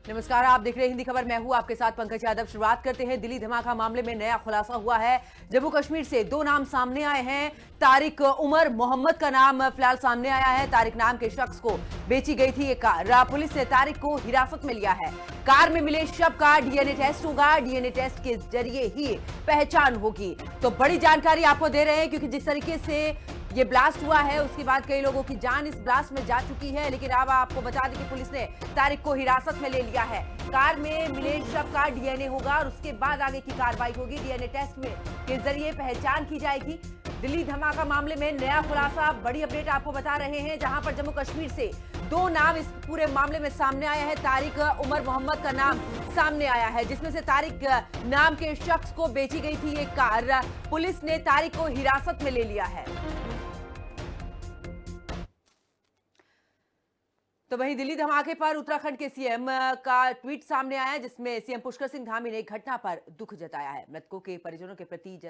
नमस्कार, आप देख रहे हैं हिंदी खबर। मैं हूं आपके साथ पंकज यादव। शुरुआत करते हैं दिल्ली धमाका मामले में नया खुलासा हुआ है। जम्मू कश्मीर से दो नाम सामने आए हैं। तारिक उमर मोहम्मद का नाम फिलहाल सामने आया है। तारिक नाम के शख्स को बेची गई थी ये कार। पुलिस ने तारिक को हिरासत में लिया है। कार में मिले शव का डीएनए टेस्ट होगा। डीएनए टेस्ट के जरिए ही पहचान होगी। तो बड़ी जानकारी आपको दे रहे हैं, क्योंकि जिस तरीके से ये ब्लास्ट हुआ है उसके बाद कई लोगों की जान इस ब्लास्ट में जा चुकी है। लेकिन अब आपको बता दें कि पुलिस ने तारिक को हिरासत में ले लिया है। कार में मिले शव का डीएनए होगा और उसके बाद आगे की कार्रवाई होगी। डीएनए टेस्ट में के जरिए पहचान की जाएगी। दिल्ली धमाका मामले में नया खुलासा, बड़ी अपडेट आपको बता रहे हैं, जहां पर जम्मू कश्मीर से दो नाम इस पूरे मामले में सामने आए हैं। तारिक उमर मोहम्मद का नाम सामने आया है, जिसमें से तारिक नाम के शख्स को बेची गई थी ये कार। पुलिस ने तारिक को हिरासत में ले लिया है। तो वहीं दिल्ली धमाके पर उत्तराखंड के सीएम का ट्वीट सामने आया है, जिसमें सीएम पुष्कर सिंह धामी ने घटना पर दुख जताया है। मृतकों के परिजनों के प्रति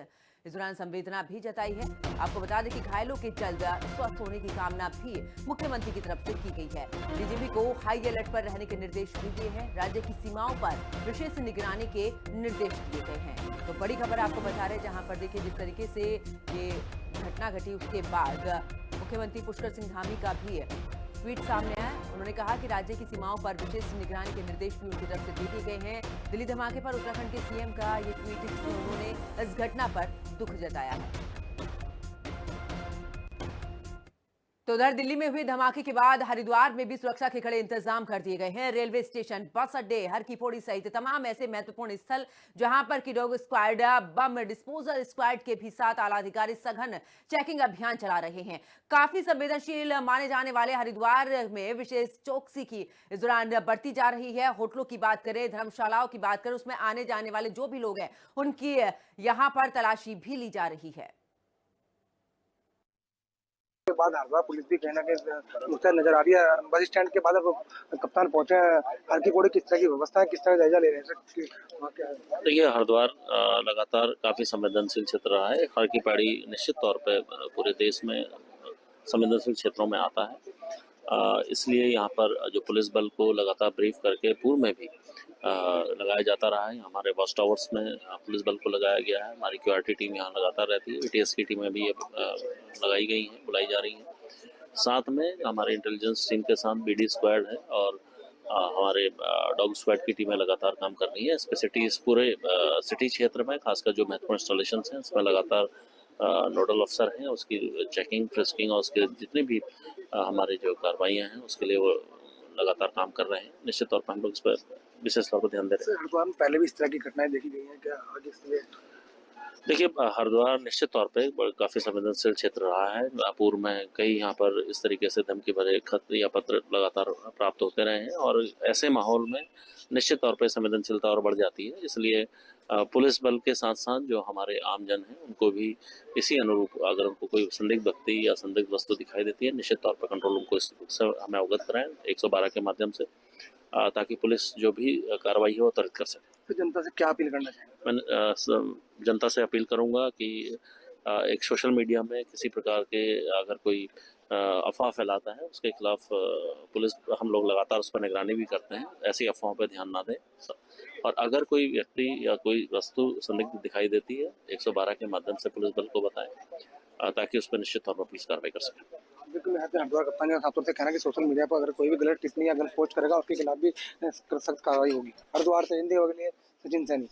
इस दौरान संवेदना भी जताई है। आपको बता दें कि घायलों के जल्द स्वस्थ होने की कामना भी मुख्यमंत्री की तरफ से की गई है। डीजीपी को हाई अलर्ट पर रहने के निर्देश भी दिए हैं। राज्य की सीमाओं पर विशेष निगरानी के निर्देश दिए गए हैं। तो बड़ी खबर आपको बता रहे हैं, जहां पर देखिए जिस तरीके से ये घटना घटी उसके बाद मुख्यमंत्री पुष्कर सिंह धामी का भी ट्वीट सामने आया। उन्होंने कहा कि राज्य की सीमाओं पर विशेष निगरानी के निर्देश भी उनकी तरफ से दे दिए गए हैं। दिल्ली धमाके पर उत्तराखंड के सीएम का ये ट्वीट, जिसमें उन्होंने इस घटना पर दुख जताया है। तो उधर दिल्ली में हुए धमाके के बाद हरिद्वार में भी सुरक्षा के कड़े इंतजाम कर दिए गए हैं। रेलवे स्टेशन, बस अड्डे, हर की पौड़ी सहित तमाम ऐसे महत्वपूर्ण स्थल जहां पर की dog squad, bomb disposal squad के भी साथ आला अधिकारी सघन चेकिंग अभियान चला रहे हैं। काफी संवेदनशील माने जाने वाले हरिद्वार में विशेष चौकसी की इस दौरान बरती जा रही है। होटलों की बात करें, धर्मशालाओं की बात करें, उसमें आने जाने वाले जो भी लोग हैं उनकी यहां पर तलाशी भी ली जा रही है। के बाद हरिद्वार पुलिस भी कहीं ना कहीं मुस्तैद नजर आ रही है। बस स्टैंड के बाद अब कप्तान पहुंचे हैं। हर की पौड़ी किस तरह की व्यवस्था है, किस तरह का जायजा ले रहे हैं? देखिए, हरिद्वार लगातार काफ़ी संवेदनशील क्षेत्र रहा है। हर की पौड़ी निश्चित तौर पे पूरे देश में संवेदनशील क्षेत्रों में आता है। इसलिए यहाँ पर जो पुलिस बल को लगातार ब्रीफ करके पूर्व में भी लगाया जाता रहा है। हमारे वॉच टावर्स में पुलिस बल को लगाया गया है। हमारी क्यूआरटी टीम यहाँ लगातार रहती है। एटीएस की टीमें भी लगाई गई हैं, बुलाई जा रही हैं। साथ में हमारे इंटेलिजेंस टीम के साथ बीडी स्क्वाड है और हमारे डॉग स्क्वाड की टीमें लगातार काम कर रही हैं। इस पूरे सिटी क्षेत्र में खासकर जो महत्वपूर्ण इंस्टॉलेशन हैं उसमें लगातार नोडल अफसर हैं, उसकी चेकिंग, फ्रिस्किंग और उसके जितने भी हमारे जो कार्रवाइयाँ हैं उसके लिए वो लगातार काम कर रहे हैं। निश्चित तौर पर हम लोग इस पर विशेष तौर पर ध्यान दे रहे हैं। हरिद्वार में पहले भी इस तरह की घटनाएं देखी गई हैं क्या आगे से? देखिए, हरिद्वार निश्चित तौर पे काफ़ी संवेदनशील क्षेत्र रहा है। पूर्व में कई यहाँ पर इस तरीके से धमकी भरे खत या पत्र लगातार प्राप्त होते रहे हैं और ऐसे माहौल में निश्चित तौर पे संवेदनशीलता और बढ़ जाती है। इसलिए पुलिस बल के साथ साथ जो हमारे आमजन हैं उनको भी इसी अनुरूप अगर उनको कोई संदिग्ध व्यक्ति या संदिग्ध वस्तु दिखाई देती है, निश्चित तौर पर कंट्रोल रूम को इससे हमें अवगत कराएं 112 के माध्यम से, ताकि पुलिस जो भी कार्रवाई हो वो त्वरित कर सके। तो जनता से क्या अपील करना चाहेंगे? मैं जनता से अपील करूंगा कि एक सोशल मीडिया में किसी प्रकार के अगर कोई अफवाह फैलाता है उसके खिलाफ पुलिस हम लोग लगातार उस पर निगरानी भी करते हैं। ऐसी अफवाहों पर ध्यान ना दें और अगर कोई व्यक्ति या कोई वस्तु संदिग्ध दिखाई देती है 112 के माध्यम से पुलिस बल को बताएं, ताकि उस पर निश्चित तौर पर पुलिस कार्रवाई कर सके। बिल्कुल, हरिद्वार कप्तान का खासतौर से कहना है कि सोशल मीडिया पर अगर कोई भी गलत टिप्पणी या गलत पोस्ट करेगा उसके खिलाफ भी सख्त कार्रवाई होगी। हरिद्वार से हिंदी के लिए सचिन सैनी।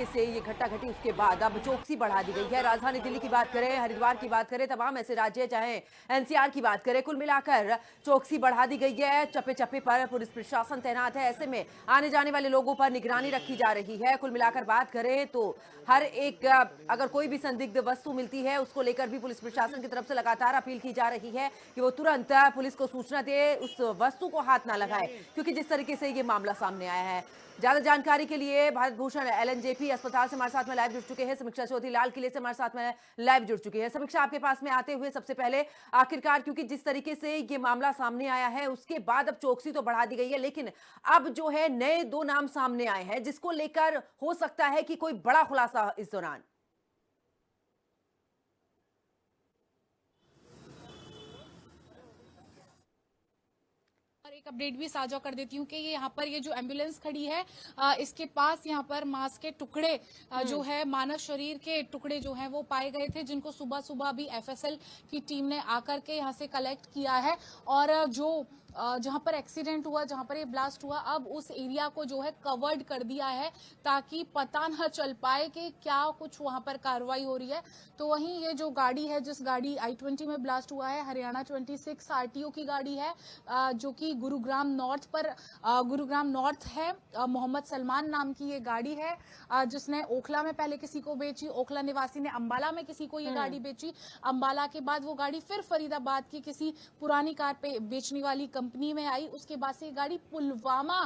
से ये घटना घटी उसके बाद अब चौकसी बढ़ा दी गई है। राजधानी दिल्ली की बात करें, हरिद्वार की बात करें, तमाम ऐसे राज्य चाहे एनसीआर की बात करें, कुल मिलाकर चौकसी बढ़ा दी गई है। चप्पे चप्पे पर पुलिस प्रशासन तैनात है। ऐसे में आने जाने वाले लोगों पर निगरानी रखी जा रही है। कुल मिलाकर बात करें तो हर एक अगर कोई भी संदिग्ध वस्तु मिलती है उसको लेकर भी पुलिस प्रशासन की तरफ से लगातार अपील की जा रही है कि वो तुरंत पुलिस को सूचना दे, उस वस्तु को हाथ ना लगाए, क्योंकि जिस तरीके से ये मामला सामने आया है। ज्यादा जानकारी के लिए भारत भूषण एलएनजेपी अस्पताल से हमारे साथ में लाइव जुड़ चुके हैं समीक्षा चौधरी, लाल किले से हमारे साथ में लाइव जुड़ चुकी है। समीक्षा, आपके पास में आते हुए सबसे पहले आखिरकार, क्योंकि जिस तरीके से ये मामला सामने आया है उसके बाद अब चौकसी तो बढ़ा दी गई है, लेकिन अब जो है नए दो नाम सामने आए हैं जिसको लेकर हो सकता है कि कोई बड़ा खुलासा इस दौरान। एक अपडेट भी साझा कर देती हूँ कि ये यहाँ पर ये जो एम्बुलेंस खड़ी है इसके पास यहाँ पर मांस के टुकड़े जो है मानव शरीर के टुकड़े जो हैं वो पाए गए थे, जिनको सुबह सुबह भी एफएसएल की टीम ने आकर के यहाँ से कलेक्ट किया है। और जो जहां पर एक्सीडेंट हुआ, जहां पर ये ब्लास्ट हुआ, अब उस एरिया को जो है कवर्ड कर दिया है ताकि पता न चल पाए कि क्या कुछ वहां पर कार्रवाई हो रही है। तो वहीं ये जो गाड़ी है, जिस गाड़ी I-20 में ब्लास्ट हुआ है, हरियाणा 26 आरटीओ की गाड़ी है, जो कि गुरुग्राम नॉर्थ है। मोहम्मद सलमान नाम की ये गाड़ी है, जिसने ओखला में पहले किसी को बेची, ओखला निवासी ने अंबाला में किसी को ये गाड़ी बेची। अंबाला के बाद वो गाड़ी फिर फरीदाबाद की किसी पुरानी कार पे बेचने वाली कंपनी में आई। उसके बाद से ये गाड़ी पुलवामा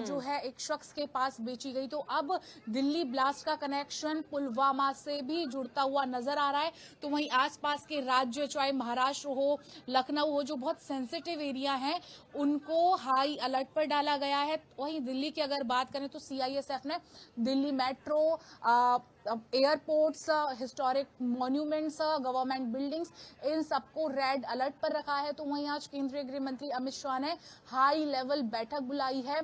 जो है एक शख्स के पास बेची गई। तो अब दिल्ली ब्लास्ट का कनेक्शन पुलवामा से भी जुड़ता हुआ नजर आ रहा है। तो वहीं आसपास के राज्य, चाहे महाराष्ट्र हो, लखनऊ हो, जो बहुत सेंसिटिव एरिया हैं, उनको हाई अलर्ट पर डाला गया है। वहीं दिल्ली की अगर बात करें तो सीआईएसएफ ने Delhi metro, airports, historic monuments, government buildings, इन सबको रेड अलर्ट पर रखा है। तो वहीं आज केंद्रीय गृह मंत्री अमित शाह ने हाई लेवल बैठक बुलाई है।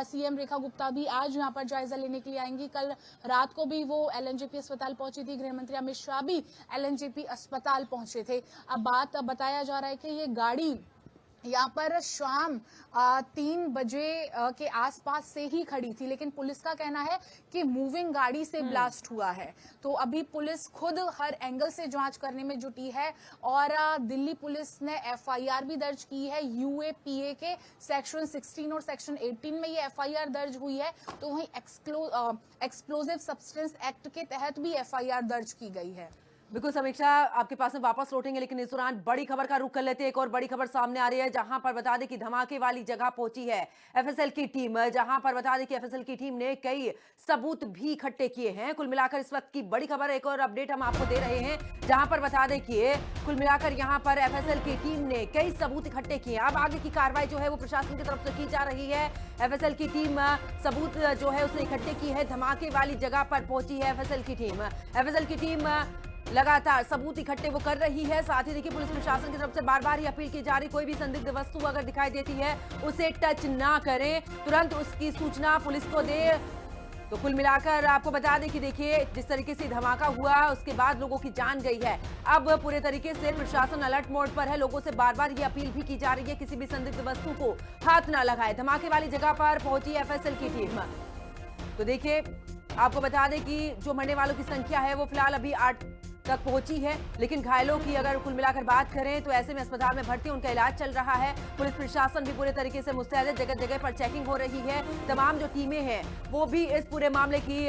सीएम रेखा गुप्ता भी आज यहां पर जायजा लेने के लिए आएंगी। कल रात को भी वो एलएनजेपी अस्पताल पहुंची थी। गृह मंत्री अमित शाह भी एलएनजेपी अस्पताल पहुंचे थे। अब बताया जा रहा है कि ये गाड़ी यहाँ पर शाम 3 बजे के आसपास से ही खड़ी थी, लेकिन पुलिस का कहना है कि मूविंग गाड़ी से ब्लास्ट हुआ है। तो अभी पुलिस खुद हर एंगल से जांच करने में जुटी है। और दिल्ली पुलिस ने एफआईआर भी दर्ज की है। यूएपीए के सेक्शन 16 और सेक्शन 18 में ये एफआईआर दर्ज हुई है। तो वहीं एक्सप्लोजिव सब्सटेंस एक्ट के तहत भी एफआईआर दर्ज की गई है। बिल्कुल समीक्षा, आपके पास में वापस लौटेंगे, लेकिन इस दौरान बड़ी खबर का रुख कर लेते हैं। एक और बड़ी खबर सामने आ रही है, जहां पर बता दें कि धमाके वाली जगह पहुंची है एफएसएल की टीम, जहां पर बता दें कि एफएसएल की टीम ने कई सबूत भी इकट्ठे किए हैं। कुल मिलाकर इस वक्त की बड़ी खबर, एक और अपडेट हम आपको दे रहे हैं, जहां पर बता दें कि कुल मिलाकर यहां पर एफएसएल की टीम ने कई सबूत इकट्ठे किए। अब आगे की कार्रवाई जो है वो प्रशासन की तरफ से की जा रही है। एफएसएल की टीम सबूत जो है उसने इकट्ठे की है। धमाके वाली जगह पर पहुंची है एफएसएल की टीम। एफएसएल की टीम लगातार सबूत इकट्ठे वो कर रही है। साथ ही देखिए, पुलिस प्रशासन की तरफ से बार बार ही अपील की जा रही, कोई भी संदिग्ध वस्तु अगर दिखाई देती है उसे टच ना करें, तुरंत उसकी सूचना पुलिस को दे। तो कुल मिलाकर आपको बता दें कि देखिए, जिस तरीके से धमाका हुआ उसके बाद लोगों की जान गई है। अब पूरे तरीके से प्रशासन अलर्ट मोड पर है। लोगों से बार बार ये अपील भी की जा रही है, किसी भी संदिग्ध वस्तु को हाथ ना लगाए। धमाके वाली जगह पर पहुंची एफएसएल की टीम। तो देखिए, आपको बता दें कि जो मरने वालों की संख्या है वो फिलहाल अभी 8 तक पहुंची है, लेकिन घायलों की अगर कुल मिलाकर बात करें तो ऐसे में अस्पताल में भर्ती, उनका इलाज चल रहा है। पुलिस प्रशासन भी पूरे तरीके से मुस्तैद है, जगह जगह पर चेकिंग हो रही है। तमाम जो टीमें हैं वो भी इस पूरे मामले की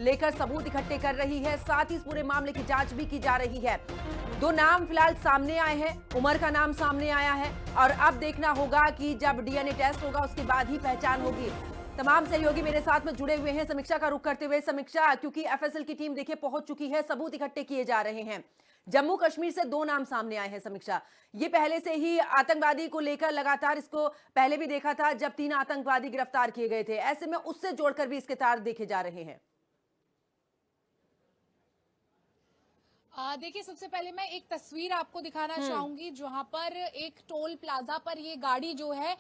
लेकर सबूत इकट्ठे कर रही है। साथ ही इस पूरे मामले की जांच भी की जा रही है। 2 नाम फिलहाल सामने आए हैं। उमर का नाम सामने आया है और अब देखना होगा कि जब डीएनए टेस्ट होगा उसके बाद ही पहचान होगी। तमाम सहयोगी मेरे साथ में जुड़े हुए हैं समीक्षा का रुख करते हुए। समीक्षा, क्योंकि एफएसएल की टीम देखिए पहुंच चुकी है, सबूत इकट्ठे किए जा रहे हैं। जम्मू कश्मीर से 2 नाम सामने आए हैं। समीक्षा, ये पहले से ही आतंकवादी को लेकर लगातार, इसको पहले भी देखा था जब 3 आतंकवादी गिरफ्तार किए गए थे, ऐसे में उससे जोड़कर भी इसके तार देखे जा रहे हैं। देखिए, सबसे पहले मैं एक तस्वीर आपको दिखाना चाहूंगी, जहां पर एक टोल प्लाजा पर ये गाड़ी जो है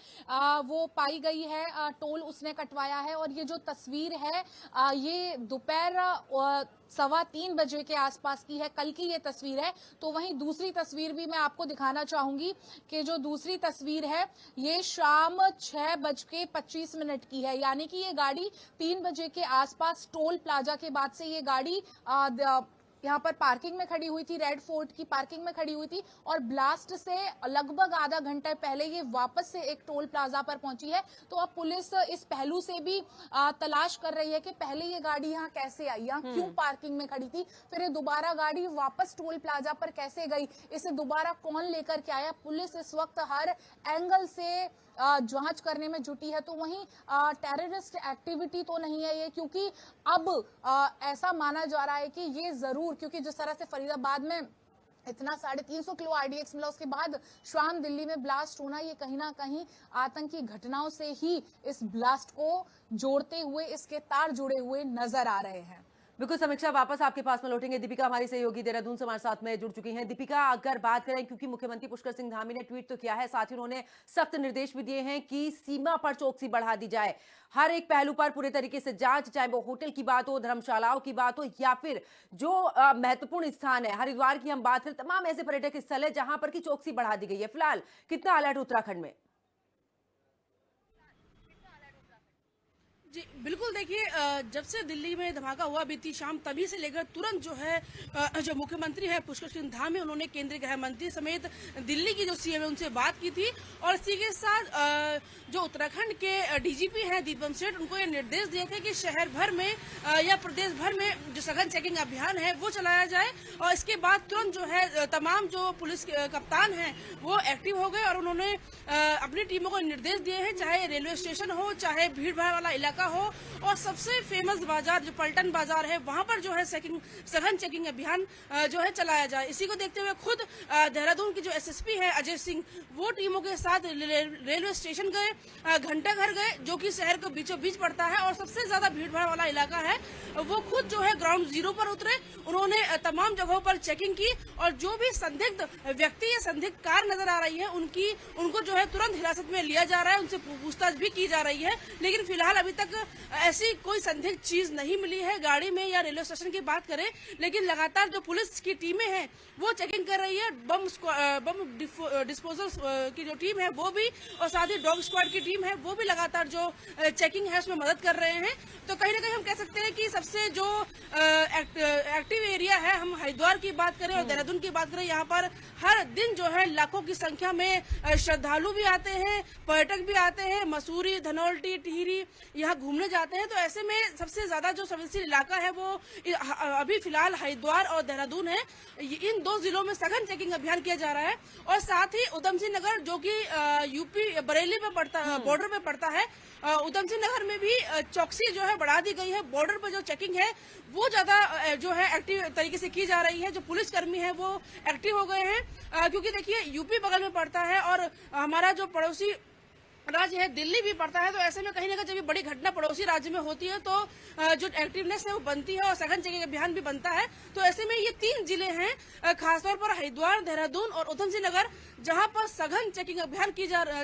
वो पाई गई है। टोल उसने कटवाया है। और ये जो तस्वीर है ये दोपहर 2:15 बजे के आसपास की है, कल की ये तस्वीर है। तो वहीं दूसरी तस्वीर भी मैं आपको दिखाना चाहूंगी कि जो दूसरी तस्वीर है ये शाम 6:25 की है, यानी कि ये गाड़ी 3 बजे के आसपास टोल प्लाजा के बाद से ये गाड़ी यहाँ पर पार्किंग में खड़ी हुई थी, रेड फोर्ट की पार्किंग में खड़ी हुई थी, और ब्लास्ट से लगभग आधा घंटे पहले ये वापस से एक टोल प्लाजा पर पहुंची है। तो अब पुलिस इस पहलू से भी तलाश कर रही है कि पहले ये गाड़ी यहाँ कैसे आई, यहाँ क्यों पार्किंग में खड़ी थी, फिर ये दोबारा गाड़ी वापस टोल प्लाजा पर कैसे गई, इसे दोबारा कौन लेकर के आया। पुलिस इस वक्त हर एंगल से जांच करने में जुटी है। तो वहीं टेररिस्ट एक्टिविटी तो नहीं है ये, क्योंकि अब ऐसा माना जा रहा है कि ये जरूर, क्योंकि जिस तरह से फरीदाबाद में इतना 350 किलो आरडीएक्स मिला, उसके बाद शाम दिल्ली में ब्लास्ट होना, ये कहीं ना कहीं आतंकी घटनाओं से ही इस ब्लास्ट को जोड़ते हुए, इसके तार जुड़े हुए नजर आ रहे हैं। बिल्कुल समीक्षा, वापस आपके पास में लौटेंगे। दीपिका हमारी सहयोगी देहरादून से हमारे साथ में जुड़ चुकी हैं। दीपिका, अगर बात करें, क्योंकि मुख्यमंत्री पुष्कर सिंह धामी ने ट्वीट तो किया है, साथ ही उन्होंने सख्त निर्देश भी दिए हैं कि सीमा पर चौकसी बढ़ा दी जाए, हर एक पहलू पर पूरे तरीके से जांच, चाहे वो होटल की बात हो, धर्मशालाओं की बात हो, या फिर जो महत्वपूर्ण स्थान है, हरिद्वार की हम बात करें, तमाम ऐसे पर्यटक स्थल है जहां पर की चौकसी बढ़ा दी गई है। फिलहाल कितना अलर्ट उत्तराखंड में? जी बिल्कुल देखिए, जब से दिल्ली में धमाका हुआ बीती शाम, तभी से लेकर तुरंत जो है जो मुख्यमंत्री है पुष्कर सिंह धामी, उन्होंने केंद्रीय गृह मंत्री समेत दिल्ली की जो सीएम है उनसे बात की थी। और इसी के साथ जो उत्तराखंड के डीजीपी हैं दीपम सेठ, उनको ये निर्देश दिए थे कि शहर भर में या प्रदेश भर में जो सघन चेकिंग अभियान है वो चलाया जाए। और इसके बाद तुरंत जो है तमाम जो पुलिस कप्तान हैं वो एक्टिव हो गए और उन्होंने अपनी टीमों को निर्देश दिए हैं, चाहे रेलवे स्टेशन हो, चाहे भीड़ भाड़ वाला इलाका हो, और सबसे फेमस बाजार जो पलटन बाजार है वहां पर जो है सघन चेकिंग अभियान जो है चलाया जाए। इसी को देखते हुए खुद देहरादून के जो एसएसपी है अजय सिंह, वो टीमों के साथ रेलवे स्टेशन गए, घंटा घर गए, जो कि शहर के बीचों बीच पड़ता है और सबसे ज्यादा भीड़ भाड़ वाला इलाका है। वो खुद जो है ग्राउंड जीरो पर उतरे, उन्होंने तमाम जगहों पर चेकिंग की और जो भी संदिग्ध व्यक्ति या संदिग्ध कार नजर आ रही है उनको जो है तुरंत हिरासत में लिया जा रहा है, उनसे पूछताछ भी की जा रही है। लेकिन फिलहाल अभी तक ऐसी कोई संदिग्ध चीज नहीं मिली है गाड़ी में या रेलवे स्टेशन की बात करें। लेकिन लगातार जो पुलिस की टीमें हैं वो चेकिंग कर रही है, बम डिस्पोजल की जो टीम है वो भी, और साथ ही डॉग स्क्वाड की टीम है वो भी लगातार जो चेकिंग है उसमें मदद कर रहे हैं। तो कहीं ना कहीं हम कह सकते हैं कि सबसे जो एक्टिव एरिया है, हम हरिद्वार की बात करें और देहरादून की बात करें, यहाँ पर हर दिन जो है लाखों की संख्या में श्रद्धालु भी आते हैं, पर्यटक भी आते हैं, मसूरी, धनौल्टी, टिहरी यहाँ घूमने जाते हैं। तो ऐसे में सबसे ज्यादा जो संवेदनशील इलाका है वो अभी फिलहाल हरिद्वार और देहरादून है। इन दो जिलों में सघन चेकिंग अभियान किया जा रहा है। और साथ ही उधम सिंह नगर, जो कि यूपी बरेली पे पड़ता, बॉर्डर पे पड़ता है, उधम सिंह नगर में भी चौकसी जो है बढ़ा दी गई है। बॉर्डर पर जो चेकिंग है वो ज्यादा जो है एक्टिव तरीके से की जा रही है। जो पुलिसकर्मी है वो एक्टिव हो गए हैं, क्योंकि देखिए यूपी बगल में पड़ता है और हमारा जो पड़ोसी राज्य है दिल्ली भी पड़ता है। तो ऐसे में कहीं ना कहीं जब ये बड़ी घटना पड़ोसी राज्य में होती है तो जो एक्टिवनेस है वो बनती है और सघन चेकिंग अभियान भी बनता है। तो ऐसे में ये 3 जिले हैं, खासतौर पर हरिद्वार, देहरादून और उधम सिंह नगर, जहां पर सघन चेकिंग अभियान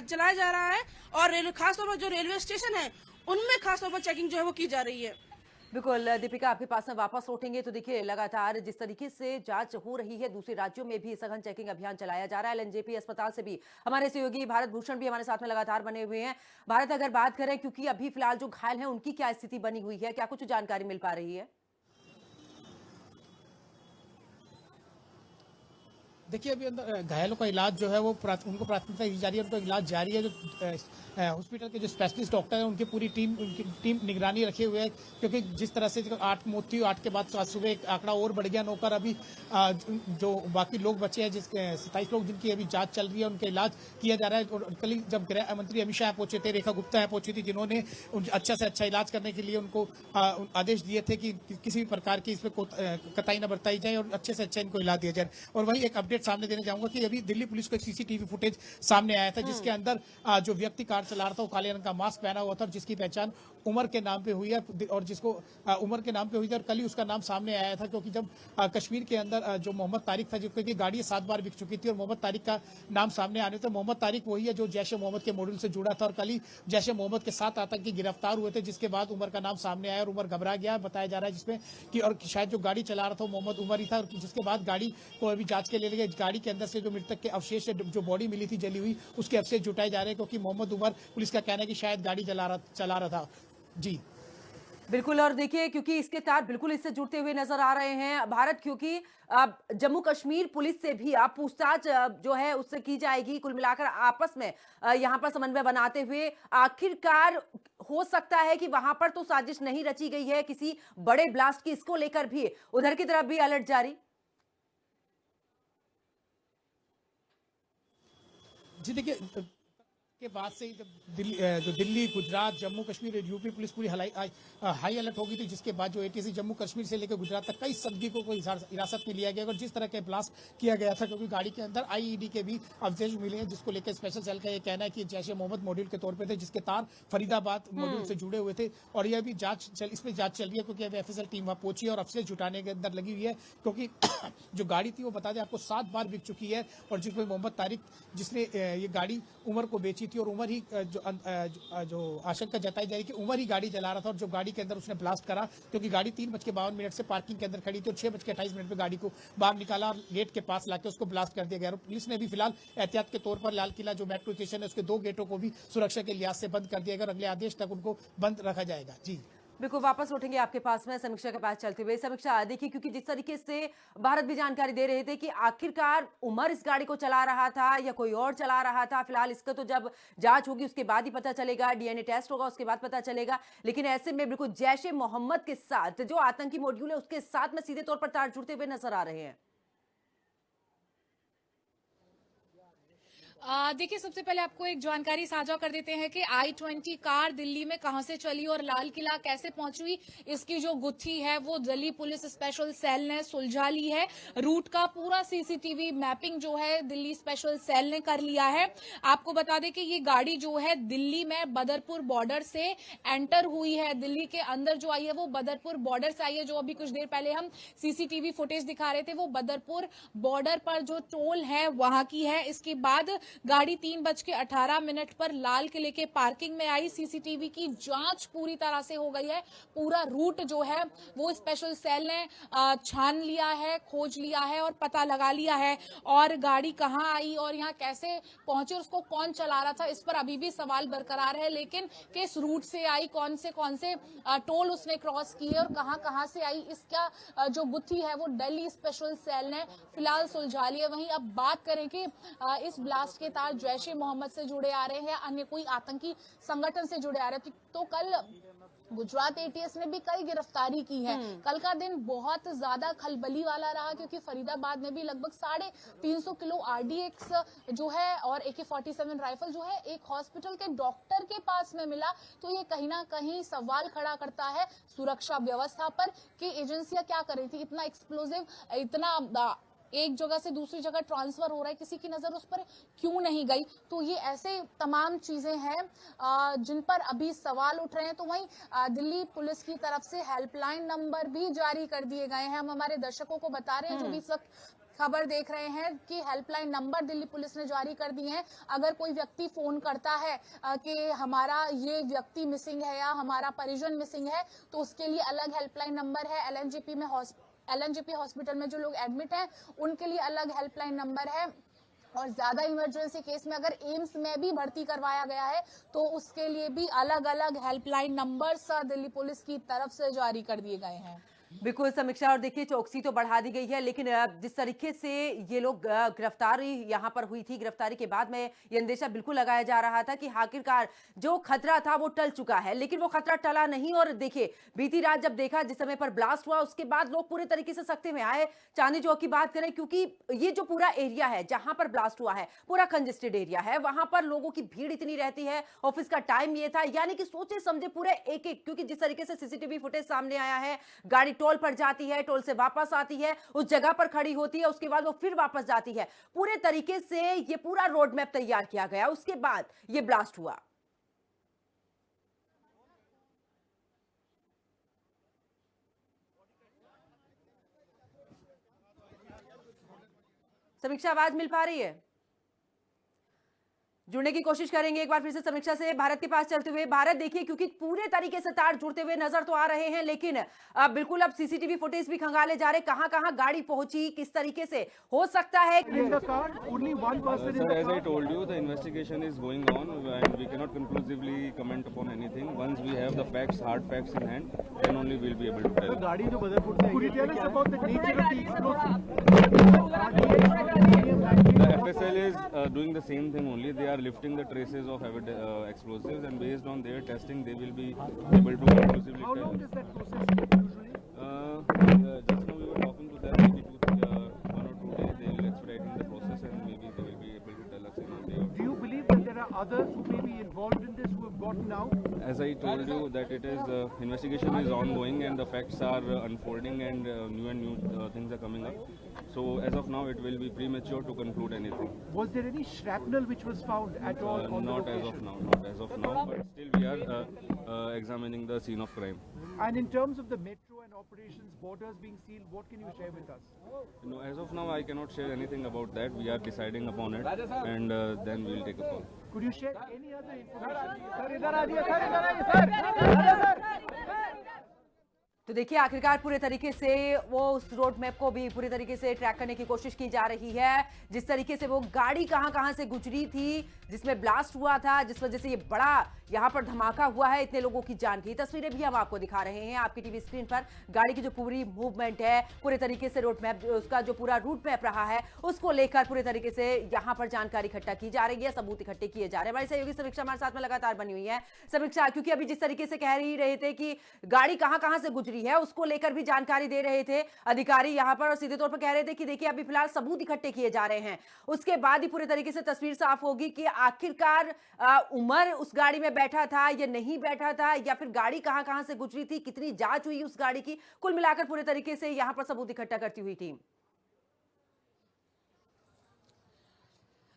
चलाया जा रहा है। और खासतौर पर जो रेलवे स्टेशन है उनमें खासतौर पर चेकिंग जो है वो की जा रही है। बिल्कुल दीपिका, आपके पास में वापस लौटेंगे। तो देखिए, लगातार जिस तरीके से जांच हो रही है, दूसरे राज्यों में भी सघन चेकिंग अभियान चलाया जा रहा है। एलएनजेपी अस्पताल से भी हमारे सहयोगी भारत भूषण भी हमारे साथ में लगातार बने हुए हैं। भारत, अगर बात करें, क्योंकि अभी फिलहाल जो घायल हैं उनकी क्या स्थिति बनी हुई है, क्या कुछ जानकारी मिल पा रही है? देखिए अभी अंदर घायलों का इलाज जो है वो उनको प्राथमिकता दी जा रही है, उनका इलाज जारी है। जो हॉस्पिटल के जो स्पेशलिस्ट डॉक्टर हैं उनकी उनकी टीम निगरानी रखे हुए है, क्योंकि जिस तरह से 8 मौत थी, 8 के बाद आज सुबह एक आंकड़ा और बढ़ गया 9 पर। अभी जो बाकी लोग बचे हैं, जिसके 27 लोग जिनकी अभी जांच चल रही है, उनका इलाज किया जा रहा है। और कल जब गृह मंत्री अमित शाह पहुंचे थे, रेखा गुप्ता यहाँ पहुंची थी, जिन्होंने अच्छा से अच्छा इलाज करने के लिए उनको आदेश दिए थे कि किसी भी प्रकार की इसमें कतई न बरताई जाए और अच्छे से अच्छा इनको इलाज दिया जाए। और वही एक अपडेट सामने देने जाऊंगा कि अभी दिल्ली पुलिस को एक सीसीटीवी फुटेज सामने आया था, जिसके अंदर जो व्यक्ति कार चला रहा था वो काले रंग का मास्क पहना हुआ था, और जिसकी पहचान उमर के नाम पे हुई है, और जिसको उमर के नाम पे हुई थी। और कल ही उसका नाम सामने आया था, क्योंकि जब कश्मीर के अंदर जो मोहम्मद तारिक था, जिसकी गाड़ी 7 बार बिक चुकी थी, और मोहम्मद तारिक का नाम सामने आने से, मोहम्मद तारिक वही है जो जैश ए मोहम्मद के मॉड्यूल से जुड़ा था। और कल ही जैश ए मोहम्मद के 7 आतंकी गिरफ्तार हुए थे, जिसके बाद उमर का नाम सामने आया और उमर घबरा गया, बताया जा रहा है, जिसमें कि और शायद जो गाड़ी चला रहा था वो मोहम्मद उमर ही था। और जिसके बाद गाड़ी को अभी जांच के लिए गए, गाड़ी के अंदर से जो मृतक के अवशेष जो बॉडी मिली थी जली हुई, उसके अवशेष जुटाए जा रहे हैं, क्योंकि मोहम्मद उमर, पुलिस का कहना है कि शायद गाड़ी चला रहा था। जी बिल्कुल, और देखिए, क्योंकि इसके तार बिल्कुल इससे जुड़ते हुए नजर आ रहे हैं भारत, क्योंकि अब जम्मू कश्मीर पुलिस से भी आप पूछताछ जो है उससे की जाएगी। कुल मिलाकर आपस में यहां पर समन्वय बनाते हुए आखिरकार हो सकता है कि वहां पर तो साजिश नहीं रची गई है किसी बड़े ब्लास्ट की, इसको लेकर भी उधर की तरफ भी अलर्ट जारी। जी देखिए, के बाद से ही जो दिल्ली, गुजरात, जम्मू कश्मीर और यूपी पुलिस पूरी हाई अलर्ट हो गई थी, जिसके बाद जो एटीसी जम्मू कश्मीर से लेकर गुजरात तक कई संदिग्धों को हिरासत में लिया गया और जिस तरह के ब्लास्ट किया गया था, क्योंकि गाड़ी के अंदर आईईडी के भी अवशेष मिले हैं, जिसको लेकर स्पेशल सेल का ये कहना है कि जैश ए मोहम्मद मॉड्यूल के तौर पर थे, जिसके तार फरीदाबाद मॉड्यूल से जुड़े हुए थे। और यह भी इस पर जांच चल रही है, क्योंकि अभी एफएसएल टीम वहां पहुंची है और अवशेष जुटाने के अंदर लगी हुई है, क्योंकि जो गाड़ी थी वो बता दें आपको 7 बार बिक चुकी है और जिसमें मोहम्मद तारिक, जिसने ये गाड़ी उमर को बेची थी और उमर ही जो आशंका जताई जा रही कि उमर ही गाड़ी चला रहा था और जो गाड़ी के अंदर उसने ब्लास्ट करा, क्योंकि गाड़ी 3:52 से पार्किंग के अंदर खड़ी थी और 6:28 पे गाड़ी को बाहर निकाला और गेट के पास लाके उसको ब्लास्ट कर दिया गया। और पुलिस ने भी फिलहाल एहतियात के तौर पर लाल किला जो मेट्रो स्टेशन है उसके 2 गेटों को भी सुरक्षा के लिहाज से बंद कर दिया गया और अगले आदेश तक उनको बंद रखा जाएगा। जी बिल्कुल, वापस उठेंगे आपके पास में समीक्षा के पास चलते हुए। समीक्षा, देखिए, क्योंकि जिस तरीके से भारत भी जानकारी दे रहे थे कि आखिरकार उमर इस गाड़ी को चला रहा था या कोई और चला रहा था, फिलहाल इसका तो जब जांच होगी उसके बाद ही पता चलेगा, डीएनए टेस्ट होगा उसके बाद पता चलेगा। लेकिन ऐसे में बिल्कुल जैश ए मोहम्मद के साथ जो आतंकी मॉड्यूल है उसके साथ में सीधे तौर पर तार जुड़ते हुए नजर आ रहे हैं। देखिए, सबसे पहले आपको एक जानकारी साझा कर देते हैं कि I-20 कार दिल्ली में कहां से चली और लाल किला कैसे पहुंची, इसकी जो गुत्थी है वो दिल्ली पुलिस स्पेशल सेल ने सुलझा ली है। रूट का पूरा सीसीटीवी मैपिंग जो है दिल्ली स्पेशल सेल ने कर लिया है। आपको बता दें कि ये गाड़ी जो है दिल्ली में बदरपुर बॉर्डर से एंटर हुई है, दिल्ली के अंदर जो आई है वो बदरपुर बॉर्डर से आई है। जो अभी कुछ देर पहले हम सीसीटीवी फुटेज दिखा रहे थे वो बदरपुर बॉर्डर पर जो टोल है वहां की है। इसके बाद गाड़ी 3:18 पर लाल किले के पार्किंग में आई। सीसीटीवी की जांच पूरी तरह से हो गई है। पूरा रूट जो है वो स्पेशल सेल ने छान लिया है, खोज लिया है और पता लगा लिया है। और गाड़ी कहां आई और यहां कैसे पहुंचे, उसको कौन चला रहा था, इस पर अभी भी सवाल बरकरार है। लेकिन किस रूट से आई, कौन से टोल उसने क्रॉस किए और कहां से आई, इसका जो गुत्थी है वो दिल्ली स्पेशल सेल ने फिलहाल सुलझा ली है। वहीं अब बात करें कि इस ब्लास्ट के तार जैश ए मोहम्मद से जुड़े आ रहे हैं, अन्य कोई आतंकी संगठन से जुड़े आ रहे हैं, तो कल गुजरात एटीएस ने भी कई गिरफ्तारी की है। कल का दिन बहुत ज्यादा खलबली वाला रहा, क्योंकि फरीदाबाद में भी लगभग 350 किलो आरडीएक्स जो है और AK-47 राइफल जो है एक हॉस्पिटल के डॉक्टर के पास में मिला। तो ये कहीं ना कहीं सवाल खड़ा करता है सुरक्षा व्यवस्था पर कि एजेंसियां क्या कर रही थी। इतना एक्सप्लोजिव, इतना एक जगह से दूसरी जगह ट्रांसफर हो रहा है, किसी की नजर उस पर क्यों नहीं गई। तो ये ऐसे तमाम चीजें हैं जिन पर अभी सवाल उठ रहे हैं। तो वहीं दिल्ली पुलिस की तरफ से हेल्पलाइन नंबर भी जारी कर दिए गए हैं। हम हमारे दर्शकों को बता रहे हैं जो भी इस वक्त खबर देख रहे हैं कि हेल्पलाइन नंबर दिल्ली पुलिस ने जारी कर दिए हैं। अगर कोई व्यक्ति फोन करता है कि हमारा ये व्यक्ति मिसिंग है या हमारा परिजन मिसिंग है, तो उसके लिए अलग हेल्पलाइन नंबर है। एलएनजेपी हॉस्पिटल में जो लोग एडमिट हैं उनके लिए अलग हेल्पलाइन नंबर है। और ज्यादा इमरजेंसी केस में अगर एम्स में भी भर्ती करवाया गया है तो उसके लिए भी अलग अलग हेल्पलाइन नंबर्स दिल्ली पुलिस की तरफ से जारी कर दिए गए हैं। बिल्कुल समीक्षा, और देखिए चौकसी तो बढ़ा दी गई है, लेकिन जिस तरीके से ये लोग गिरफ्तारी यहाँ पर हुई थी, गिरफ्तारी के बाद में ये अंदेशा बिल्कुल लगाया जा रहा था कि आखिरकार जो खतरा था वो टल चुका है, लेकिन वो खतरा टला नहीं। और देखिए बीती रात जब देखा, जिस समय पर ब्लास्ट हुआ उसके बाद लोग पूरे तरीके से सख्ते में आए। चांदनी चौक की बात करें, क्योंकि ये जो पूरा एरिया है जहां पर ब्लास्ट हुआ है पूरा कंजेस्टेड एरिया है, वहां पर लोगों की भीड़ इतनी रहती है। ऑफिस का टाइम ये था, यानी कि सोचे समझे पूरे एक, क्योंकि जिस तरीके से सीसीटीवी फुटेज सामने आया है, गाड़ी टोल पर जाती है, टोल से वापस आती है, उस जगह पर खड़ी होती है, उसके बाद वो फिर वापस जाती है। पूरे तरीके से ये पूरा रोड मैप तैयार किया गया, उसके बाद ये ब्लास्ट हुआ। समीक्षा, आवाज मिल पा रही है? जुड़ने की कोशिश करेंगे एक बार फिर से समीक्षा से। भारत के पास चलते हुए, भारत देखिए, क्योंकि पूरे तरीके से तार जुड़ते हुए नजर तो आ रहे हैं, लेकिन बिल्कुल अब सीसीटीवी फुटेज भी खंगाले जा रहे, कहां कहां गाड़ी पहुंची, किस तरीके से हो सकता है। Sir, as I told you, the investigation is going on and we cannot conclusively comment upon anything. Once we have the facts, hard facts in hand, then only we'll be able to tell. गाड़ी जो बदरपुर से पूरी tell us about the nature of the explosive. The FSL is doing the same thing only. They are lifting the traces of explosives, and based on their testing they will be able to conclusively How tell. long does that process take usually? Just now we were talking to them, maybe 1 or 2 days they will expedite in the process and maybe they will be able to tell us in a day or two. Do you believe that there are others who may important now? As I told you that it is investigation is ongoing and the facts are unfolding and new things are coming up. So as of now, it will be premature to conclude anything. Was there any shrapnel which was found at all on the Not as location? of now, not as of now. But still, we are examining the scene of crime. And in terms of the metro and operations, borders being sealed, what can you share with us? No, as of now, I cannot share anything about that. We are deciding upon it, and then we will take a call. Could you share any other information? तो देखिए आखिरकार पूरे तरीके से वो उस road map को भी पूरी तरीके से ट्रैक करने की कोशिश की जा रही है। जिस तरीके से वो गाड़ी कहां से गुजरी थी, जिसमें ब्लास्ट हुआ था, जिस वजह से ये बड़ा यहां पर धमाका हुआ है, इतने लोगों की जान की तस्वीरें भी हम आपको दिखा रहे हैं आपकी टीवी स्क्रीन पर। गाड़ी की जो पूरी मूवमेंट है, पूरे तरीके से रोड मैप, उसका जो पूरा रूट मैप रहा है, उसको लेकर पूरे तरीके से यहां पर जानकारी इकट्ठा की जा रही है, सबूत इकट्ठे किए जा रहे हैं। हमारी सहयोगी समीक्षा हमारे साथ में लगातार बनी हुई है। समीक्षा, क्योंकि अभी जिस तरीके से कह ही रहे थे कि गाड़ी कहां से गुजरी है, उसको लेकर भी जानकारी दे रहे थे अधिकारी यहां पर, और सीधे तौर पर कह रहे थे कि देखिए अभी फिलहाल सबूत इकट्ठे किए जा रहे हैं, उसके बाद ही पूरे तरीके से तस्वीर साफ होगी कि आखिरकार उमर उस गाड़ी में बैठा था या नहीं बैठा था, या फिर गाड़ी कहां से गुजरी थी, कितनी जांच हुई उस गाड़ी की। कुल मिलाकर पूरे तरीके से यहां पर सबूत इकट्ठा करती हुई टीम।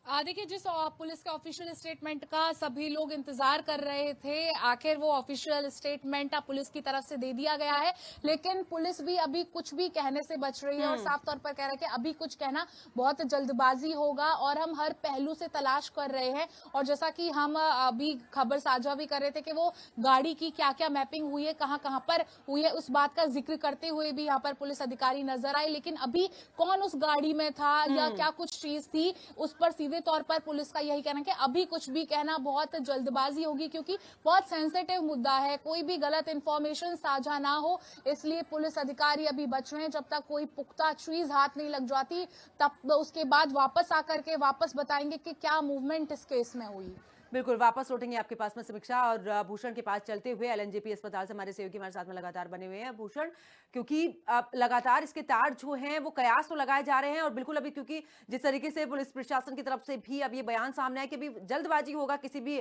देखिए, जिस पुलिस के ऑफिशियल स्टेटमेंट का सभी लोग इंतजार कर रहे थे, आखिर वो ऑफिशियल स्टेटमेंट पुलिस की तरफ से दे दिया गया है, लेकिन पुलिस भी अभी कुछ भी कहने से बच रही है और साफ तौर पर कह रहा है कि अभी कुछ कहना बहुत जल्दबाजी होगा और हम हर पहलू से तलाश कर रहे हैं। और जैसा कि हम अभी खबर साझा भी कर रहे थे कि वो गाड़ी की क्या क्या मैपिंग हुई है, कहां पर हुई है, उस बात का जिक्र करते हुए भी यहाँ पर पुलिस अधिकारी नजर आए, लेकिन अभी कौन उस गाड़ी में था या क्या कुछ चीज थी, उस पर सीधे तौर पर पुलिस का यही कहना है कि अभी कुछ भी कहना बहुत जल्दबाजी होगी, क्योंकि बहुत सेंसिटिव मुद्दा है, कोई भी गलत इंफॉर्मेशन साझा ना हो, इसलिए पुलिस अधिकारी अभी बच रहे हैं। जब तक कोई पुख्ता चीज हाथ नहीं लग जाती, तब उसके बाद वापस आकर के वापस बताएंगे कि क्या मूवमेंट इस केस में हुई। बिल्कुल, वापस लौटेंगे आपके पास में समीक्षा, और भूषण के पास चलते हुए एलएनजेपी अस्पताल से हमारे सहयोगी हमारे साथ में लगातार बने हुए हैं। भूषण, क्योंकि लगातार इसके तार जो हैं वो कयास तो लगाए जा रहे हैं, और बिल्कुल अभी क्योंकि जिस तरीके से पुलिस प्रशासन की तरफ से भी अब ये बयान सामने आया कि अभी जल्दबाजी होगा किसी भी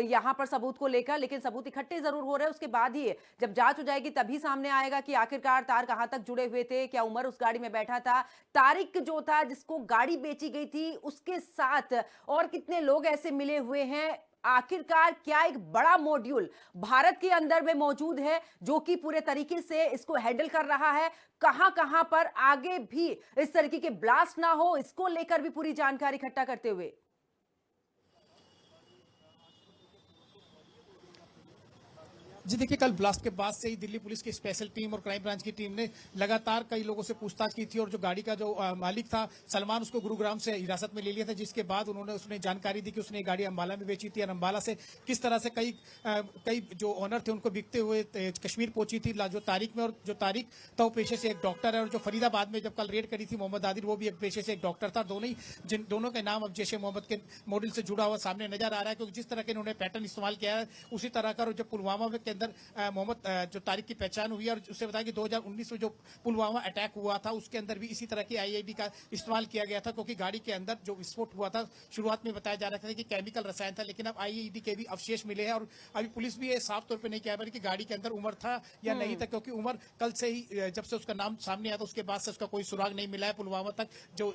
यहाँ पर सबूत को लेकर, लेकिन सबूत इकट्ठे जरूर हो रहे हैं, उसके बाद ही जब जांच हो जाएगी तभी सामने आएगा कि आखिरकार तार कहां तक जुड़े हुए थे, क्या उमर उस गाड़ी में बैठा था, तारिक जो था जिसको गाड़ी बेची गई थी उसके साथ और कितने लोग ऐसे मिले हुए हैं, आखिरकार क्या एक बड़ा मॉड्यूल भारत के अंदर में मौजूद है जो कि पूरे तरीके से इसको हैंडल कर रहा है, कहां पर आगे भी इस तरीके के ब्लास्ट ना हो, इसको लेकर भी पूरी जानकारी इकट्ठा करते हुए। जी देखिए, कल ब्लास्ट के बाद से ही दिल्ली पुलिस की स्पेशल टीम और क्राइम ब्रांच की टीम ने लगातार कई लोगों से पूछताछ की थी, और जो गाड़ी का जो मालिक था सलमान, उसको गुरुग्राम से हिरासत में ले लिया था, जिसके बाद उसने जानकारी दी कि उसने गाड़ी अंबाला में बेची थी, और अंबाला से किस तरह से कई जो ऑनर थे उनको बिकते हुए कश्मीर पहुंची थी जो तारीख में। और जो तारीख था वो पेशे से एक डॉक्टर है, और जो फरीदाबाद में जब कल रेड करी थी मोहम्मद आदिल, वो भी एक पेशे से एक डॉक्टर था। दोनों के नाम अब जैश ए मोहम्मद के मॉडल से जुड़ा हुआ सामने नजर आ रहा है, क्योंकि जिस तरह के इन्होंने पैटर्न इस्तेमाल किया है उसी तरह का। जो पुलवामा के अंदर मोहम्मद जो तारिक की पहचान हुई है, और उससे बताया कि 2019 में जो पुलवामा अटैक हुआ था उसके अंदर भी इसी तरह की आईईडी का इस्तेमाल किया गया था, क्योंकि गाड़ी के अंदर जो विस्फोट हुआ था शुरुआत में बताया जा रहा था कि केमिकल रसायन था, लेकिन अब आईईडी के भी अवशेष मिले हैं। और अभी पुलिस भी ये साफ तौर पे नहीं कह पाई कि गाड़ी के अंदर उमर था या नहीं था, क्योंकि उमर कल से ही जब से उसका नाम सामने आया था उसके बाद से उसका कोई सुराग नहीं मिला है। पुलवामा तक जो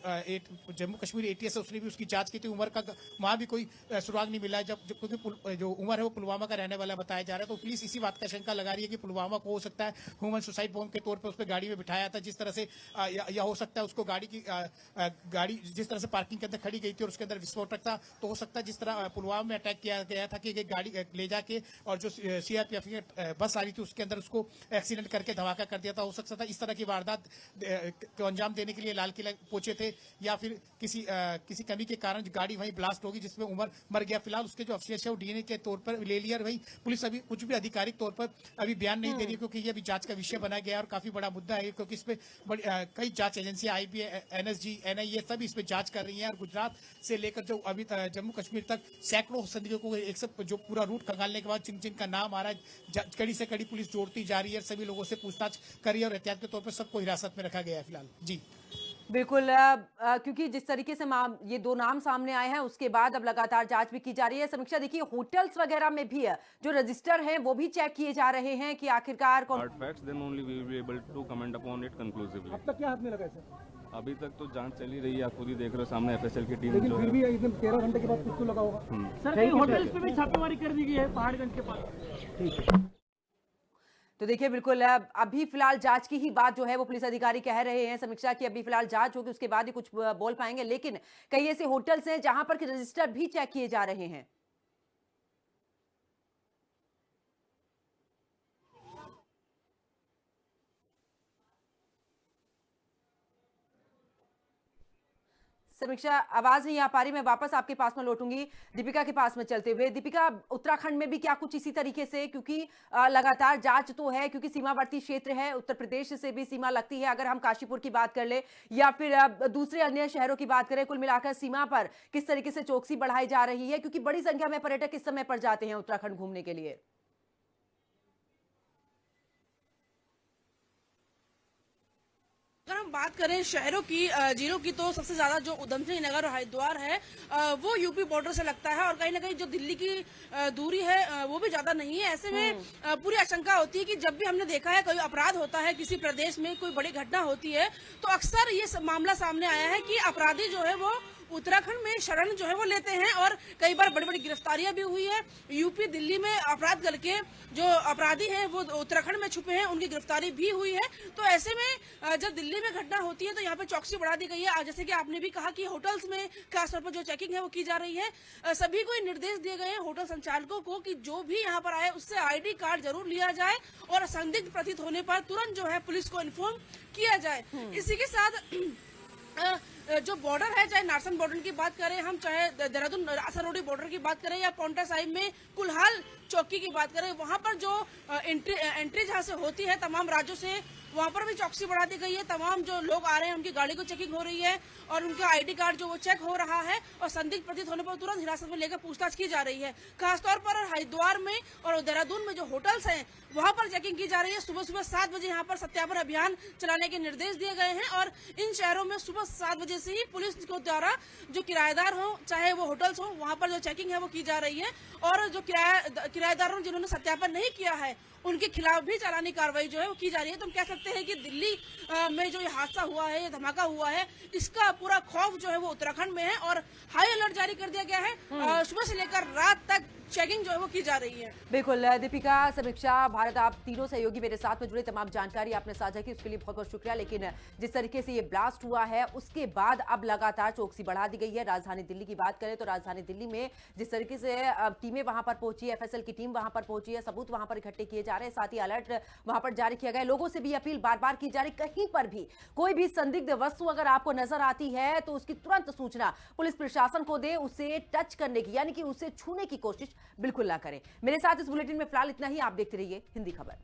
जम्मू कश्मीर एटीएस है उसने भी उसकी जांच की थी, उमर का वहां भी कोई सुराग नहीं मिला है, क्योंकि जो उमर है वो पुलवामा का रहने वाला बताया जा रहा है। तो पुलिस इसी बात का शंका लगा रही है कि पुलवामा को हो सकता है ह्यूमन सुसाइड बॉम्ब के तौर पर उस पर गाड़ी में बिठाया था, जिस तरह से या हो सकता है उसको गाड़ी जिस तरह से पार्किंग के अंदर खड़ी गई थी और उसके अंदर विस्फोटक था, तो हो सकता है जिस तरह पुलवामा में अटैक किया गया था कि गाड़ी ले जाके और जो सीआरपीएफ की बस आ रही थी उसके अंदर उसको एक्सीडेंट करके धमाका कर दिया था। हो सकता था इस तरह की वारदात को अंजाम देने के लिए लाल किला पहुंचे थे, या फिर किसी कमी के कारण गाड़ी वहीं ब्लास्ट होगी जिसमें उमर मर गया। फिलहाल उसके जो अवशेष है वो डीएनए के तौर पर ले लिया। वही पुलिस अभी कुछ भी आधिकारिक तौर पर अभी बयान नहीं दे रही है, क्योंकि ये अभी जांच का विषय बना गया और काफी बड़ा मुद्दा है, क्योंकि इसमें कई जांच एजेंसियां आईबी, एनएसजी, एनआईए सभी इसमें जांच कर रही हैं। और गुजरात से लेकर जो अभी जम्मू कश्मीर तक सैकड़ों संदिग्धों को एक सब जो पूरा रूट खंगालने के बाद जिनका नाम आ रहा है, कड़ी से कड़ी पुलिस जोड़ती जा रही है, सभी लोगों से पूछताछ कर रही है और एहतियात के तौर पर सबको हिरासत में रखा गया है फिलहाल। जी बिल्कुल क्योंकि जिस तरीके से ये दो नाम सामने आए हैं उसके बाद अब लगातार जांच भी की जा रही है। समीक्षा देखिए, होटल्स वगैरह में भी जो रजिस्टर हैं वो भी चेक किए जा रहे हैं कि आखिरकार कौन। Hard facts, then only we will be able to comment upon it conclusively. अब तक क्या हाथ में लगा है सर? अभी तक तो जांच चल ही रही है, आप खुद ही देख रहे हो सामने एफएसएल की टीम लेकिन जो फिर है। भी एकदम 13 घंटे के बाद कुछ तो लगा होगा। सर कई होटल्स पे भी छापेमारी कर दी गई है पहाड़गंज के पास। तो देखिए बिल्कुल अभी फिलहाल जांच की ही बात जो है वो पुलिस अधिकारी कह रहे हैं। समीक्षा की अभी फिलहाल जांच होगी, उसके बाद ही कुछ बोल पाएंगे। लेकिन कई ऐसे होटल्स हैं जहां पर रजिस्टर भी चेक किए जा रहे हैं। समीक्षा, आवाज नहीं आ पा रही, मैं वापस आपके पास में लौटूंगी दीपिका के पास में चलते हुए। दीपिका, उत्तराखंड में भी क्या कुछ इसी तरीके से, क्योंकि लगातार जांच तो है, क्योंकि सीमावर्ती क्षेत्र है, उत्तर प्रदेश से भी सीमा लगती है। अगर हम काशीपुर की बात कर ले या फिर दूसरे अन्य शहरों की बात करें, कुल मिलाकर सीमा पर किस तरीके से चौकसी बढ़ाई जा रही है, क्योंकि बड़ी संख्या में पर्यटक इस समय पर जाते हैं उत्तराखंड घूमने के लिए। अगर हम बात करें शहरों की, जिलों की, तो सबसे ज्यादा जो उधमसिंह नगर और हरिद्वार है वो यूपी बॉर्डर से लगता है, और कहीं ना कहीं जो दिल्ली की दूरी है वो भी ज्यादा नहीं है। ऐसे में पूरी आशंका होती है कि जब भी हमने देखा है कोई अपराध होता है किसी प्रदेश में, कोई बड़ी घटना होती है, तो अक्सर ये मामला सामने आया है कि अपराधी जो है वो उत्तराखंड में शरण जो है वो लेते हैं, और कई बार बड़ी बड़ी गिरफ्तारियां भी हुई है। यूपी दिल्ली में अपराध करके जो अपराधी हैं वो उत्तराखंड में छुपे हैं, उनकी गिरफ्तारी भी हुई है। तो ऐसे में जब दिल्ली में घटना होती है तो यहाँ पे चौकसी बढ़ा दी गई है। जैसे कि आपने भी कहा कि होटल्स में खासतौर पर जो चेकिंग है वो की जा रही है। सभी को निर्देश दिए गए हैं होटल संचालकों को कि जो भी यहाँ पर आए उससे ID कार्ड जरूर लिया जाए, और संदिग्ध प्रतीत होने पर तुरंत जो है पुलिस को इन्फॉर्म किया जाए। इसी के साथ जो बॉर्डर है, चाहे नारसन बॉर्डर की बात करें हम, चाहे देहरादून आसारोडी बॉर्डर की बात करें, या पाउंटा साहिब में कुल्हाल चौकी की बात करें, वहां पर जो एंट्री जहां से होती है तमाम राज्यों से, वहां पर भी चौकसी बढ़ा दी गई है। तमाम जो लोग आ रहे हैं उनकी गाड़ी को चेकिंग हो रही है, और उनका ID कार्ड जो वो चेक हो रहा है, और संदिग्ध प्रतीत होने पर तुरंत हिरासत में लेकर पूछताछ की जा रही है। खासतौर पर हरिद्वार में और देहरादून में जो होटल्स हैं वहां पर चेकिंग की जा रही है। सुबह सुबह 7 बजे यहाँ पर सत्यापन अभियान चलाने के निर्देश दिए गए हैं, और इन शहरों में सुबह 7 बजे से ही पुलिस को द्वारा जो किराएदार हो, चाहे वो होटल्स हो, वहां पर जो चेकिंग है वो की जा रही है। और जो किराएदारों जिन्होंने सत्यापन नहीं किया है उनके खिलाफ भी चालानी कार्रवाई जो है वो की जा रही है। तो हम कह सकते हैं कि दिल्ली में जो ये हादसा हुआ है, ये धमाका हुआ है, इसका पूरा खौफ जो है वो उत्तराखंड में है, और हाई अलर्ट जारी कर दिया गया है। सुबह से लेकर रात तक चेकिंग जो है वो की जा रही है। बिल्कुल दीपिका, समीक्षा, भारत, आप तीनों सहयोगी मेरे साथ में जुड़े, तमाम जानकारी आपने साझा की, उसके लिए बहुत बहुत शुक्रिया। लेकिन जिस तरीके से ये ब्लास्ट हुआ है उसके बाद अब लगातार चौकसी बढ़ा दी गई है। राजधानी दिल्ली की बात करें तो राजधानी दिल्ली में जिस तरीके से टीमें वहां पर पहुंची है, FSL की टीम वहां पर पहुंची है, सबूत वहां पर इकट्ठे किए जा रहे हैं, साथ ही अलर्ट वहां पर जारी किया गया है। लोगों से भी अपील बार बार की जा रही, कहीं पर भी कोई भी संदिग्ध वस्तु अगर आपको नजर आती है तो उसकी तुरंत सूचना पुलिस प्रशासन को दे, उसे टच करने की यानी कि उसे छूने की कोशिश बिल्कुल ना करें। मेरे साथ इस बुलेटिन में फिलहाल इतना ही। आप देखते रहिए हिंदी खबर।